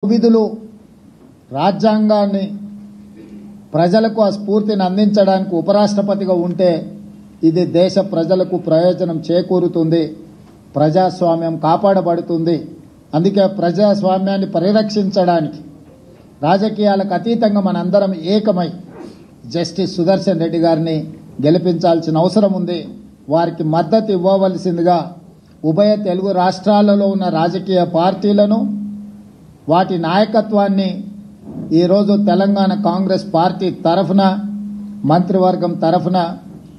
విధులు రాజ్యాంగాన్ని ప్రజలకు ఆ స్ఫూర్తిని అందించడానికి ఉపరాష్ట్రపతిగా ఉంటే ఇది దేశ ప్రజలకు ప్రయోజనం చేకూరుతుంది, ప్రజాస్వామ్యం కాపాడబడుతుంది. అందుకే ప్రజాస్వామ్యాన్ని పరిరక్షించడానికి రాజకీయాలకు అతీతంగా మనందరం ఏకమై జస్టిస్ సుదర్శన్ రెడ్డి గారిని గెలిపించాల్సిన అవసరం ఉంది. వారికి మద్దతు ఇవ్వవలసిందిగా ఉభయ తెలుగు రాష్ట్రాలలో ఉన్న రాజకీయ పార్టీలను, వాటి నాయకత్వాన్ని ఈరోజు తెలంగాణ కాంగ్రెస్ పార్టీ తరఫున, మంత్రివర్గం తరఫున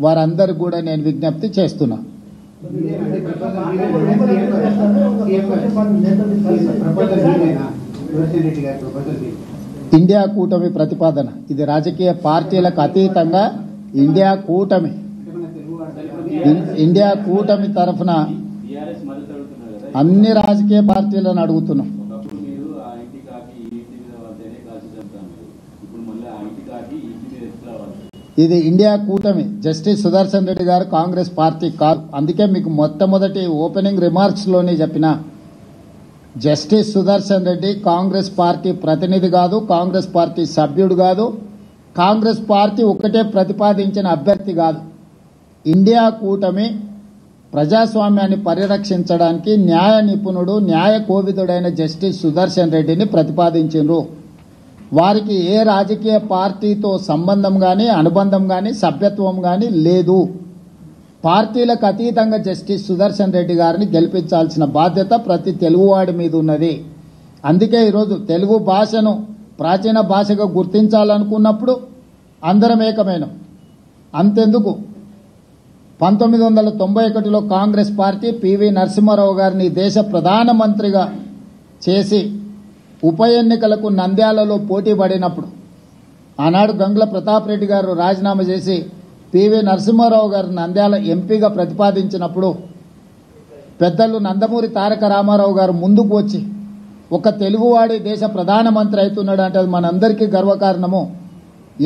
వారందరూ కూడా నేను విజ్ఞప్తి చేస్తున్నా. ఇండియా కూటమి ప్రతిపాదన ఇది రాజకీయ పార్టీలకు అతీతంగా ఇండియా కూటమి తరఫున అన్ని రాజకీయ పార్టీలను అడుగుతున్నాం. ఇది ఇండియా కూటమి, జస్టిస్ సుదర్శన్ రెడ్డి గారు కాంగ్రెస్ పార్టీ కాదు. అందుకే మీకు మొట్టమొదటి ఓపెనింగ్ రిమార్క్స్ లోనే చెప్పిన, జస్టిస్ సుదర్శన్ రెడ్డి కాంగ్రెస్ పార్టీ ప్రతినిధి కాదు, కాంగ్రెస్ పార్టీ సభ్యుడు కాదు, కాంగ్రెస్ పార్టీ ఒక్కటే ప్రతిపాదించిన అభ్యర్థి కాదు. ఇండియా కూటమి ప్రజాస్వామ్యాన్ని పరిరక్షించడానికి న్యాయ నిపుణుడు, న్యాయ కోవిదుడైన జస్టిస్ సుదర్శన్ రెడ్డిని ప్రతిపాదించారు. వారికి ఏ రాజకీయ పార్టీతో సంబంధం కానీ, అనుబంధం కానీ, సభ్యత్వం కానీ లేదు. పార్టీలకు అతీతంగా జస్టిస్ సుదర్శన్ రెడ్డి గారిని గెలిపించాల్సిన బాధ్యత ప్రతి తెలుగువాడి మీద ఉన్నది. అందుకే ఈరోజు తెలుగు భాషను ప్రాచీన భాషగా గుర్తించాలనుకున్నప్పుడు అందరం ఏకమైనాం. అంతెందుకు 1991లో కాంగ్రెస్ పార్టీ పివి నరసింహారావు గారిని దేశ ప్రధానమంత్రిగా చేసి ఉప ఎన్నికలకు నంద్యాలలో పోటీ పడినప్పుడు ఆనాడు గంగుల ప్రతాప్ రెడ్డి గారు రాజీనామా చేసి పివి నరసింహారావు గారు నంద్యాల ఎంపీగా ప్రతిపాదించినప్పుడు పెద్దలు నందమూరి తారక రామారావు గారు ముందుకు వచ్చి ఒక తెలుగువాడి దేశ ప్రధానమంత్రి అవుతున్నాడు అంటే అది మనందరికీ గర్వకారణము.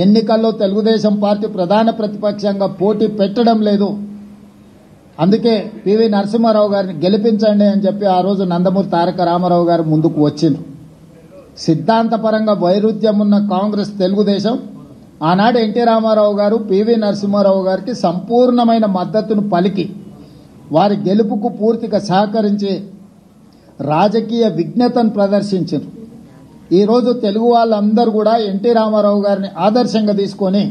ఎన్నికల్లో తెలుగుదేశం పార్టీ ప్రధాన ప్రతిపక్షంగా పోటీ పెట్టడం లేదు, అందుకే పివి నరసింహారావు గారిని గెలిపించండి అని చెప్పి ఆ రోజు నందమూరి తారక రామారావు గారు ముందుకు వచ్చిండ్రు. సిద్ధాంతపరంగా వైరుధ్యం ఉన్న కాంగ్రెస్ తెలుగుదేశం ఆనాడు ఎన్టీ రామారావు గారు పివి నరసింహారావు గారికి సంపూర్ణమైన మద్దతును పలికి వారి గెలుపుకు పూర్తిగా సహకరించి రాజకీయ విజ్ఞతను ప్రదర్శించారు. ఈరోజు తెలుగు వాళ్ళందరూ కూడా ఎన్టీ రామారావు గారిని ఆదర్శంగా తీసుకొని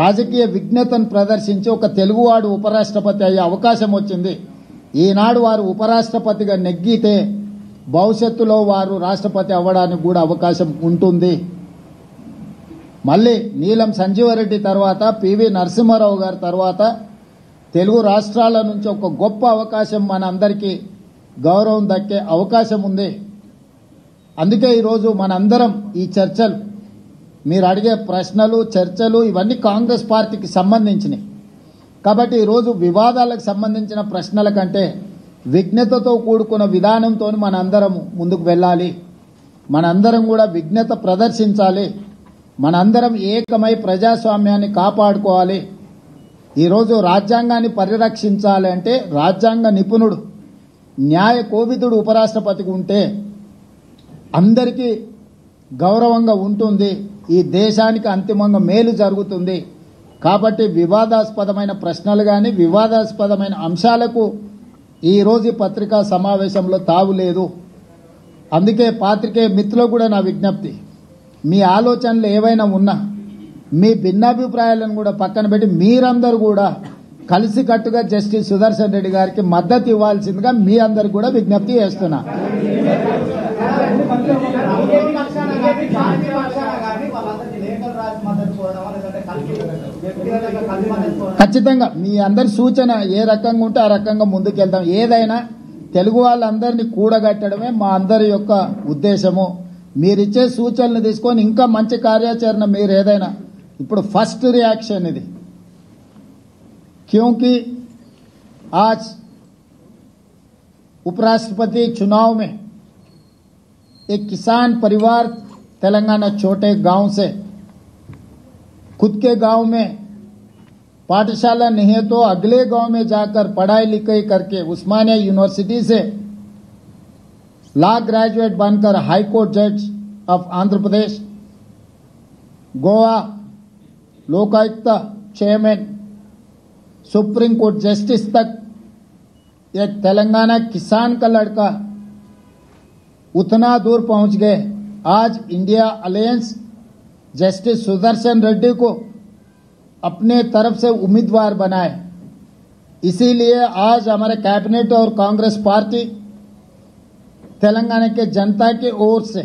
రాజకీయ విజ్ఞతను ప్రదర్శించి ఒక తెలుగువాడు ఉపరాష్ట్రపతి అయ్యే అవకాశం వచ్చింది. ఈనాడు వారు ఉపరాష్ట్రపతిగా నెగ్గితే భవిష్యత్తులో వారు రాష్ట్రపతి అవ్వడానికి కూడా అవకాశం ఉంటుంది. మళ్ళీ నీలం సంజీవరెడ్డి తర్వాత పివి నరసింహారావు గారి తర్వాత తెలుగు రాష్ట్రాల నుంచి ఒక గొప్ప అవకాశం మన అందరికీ గౌరవం దక్కే అవకాశం ఉంది. అందుకే ఈరోజు మనందరం ఈ చర్చలు, మీరు అడిగే ప్రశ్నలు, చర్చలు ఇవన్నీ కాంగ్రెస్ పార్టీకి సంబంధించినవి. కాబట్టి ఈరోజు వివాదాలకు సంబంధించిన ప్రశ్నల కంటే విజ్ఞతతో కూడుకున్న విధానంతో మనందరం ముందుకు వెళ్ళాలి. మనందరం కూడా విజ్ఞత ప్రదర్శించాలి. మనందరం ఏకమై ప్రజాస్వామ్యాన్ని కాపాడుకోవాలి. ఈరోజు రాజ్యాంగాన్ని పరిరక్షించాలి అంటే రాజ్యాంగ నిపుణుడు, న్యాయ కోవిదుడు ఉపరాష్ట్రపతిగా ఉంటే అందరికీ గౌరవంగా ఉంటుంది, ఈ దేశానికి అంతిమంగా మేలు జరుగుతుంది. కాబట్టి వివాదాస్పదమైన ప్రశ్నలు కానీ, వివాదాస్పదమైన అంశాలకు ఈరోజు పత్రికా సమావేశంలో తావులేదు. అందుకే పాత్రికేయ మిత్రులకు కూడా నా విజ్ఞప్తి, మీ ఆలోచనలు ఏవైనా ఉన్నా మీ భిన్నాభిప్రాయాలను కూడా పక్కన పెట్టి మీరందరూ కూడా కలిసికట్టుగా జస్టిస్ సుదర్శన్ రెడ్డి గారికి మద్దతు ఇవ్వాల్సిందిగా మీ అందరికి కూడా విజ్ఞప్తి చేస్తున్నా. ఖచ్చితంగా మీ అందరి సూచన ఏ రకంగా ఉంటే ఆ రకంగా ముందుకెళ్తాం. ఏదైనా తెలుగు వాళ్ళందరినీ కూడగట్టడమే మా అందరి యొక్క ఉద్దేశము. మీరిచ్చే సూచనలు తీసుకొని ఇంకా మంచి కార్యాచరణ మీరు ఏదైనా, ఇప్పుడు ఫస్ట్ रिएक्शन ఇది, क्योंकि आज उपराष्ट्रपति चुनाव में एक किसान परिवार तेलंगाना छोटे गांव से खुद के गांव में पाठशाला नहीं है तो अगले गांव में जाकर पढ़ाई लिखाई करके उस्मानिया यूनिवर्सिटी से लॉ ग्रेजुएट बनकर हाई कोर्ट जज of Andhra Pradesh, Goa Lokayukta chairman, supreme court justice तक एक तेलंगाना किसान का लड़का उतना दूर पहुंच गए। आज India alliance justice Sudarshan Reddy को अपने तरफ से उम्मीदवार बनाए। इसीलिए आज हमारे कैबिनेट और कांग्रेस पार्टी तेलंगाना के जनता की ओर से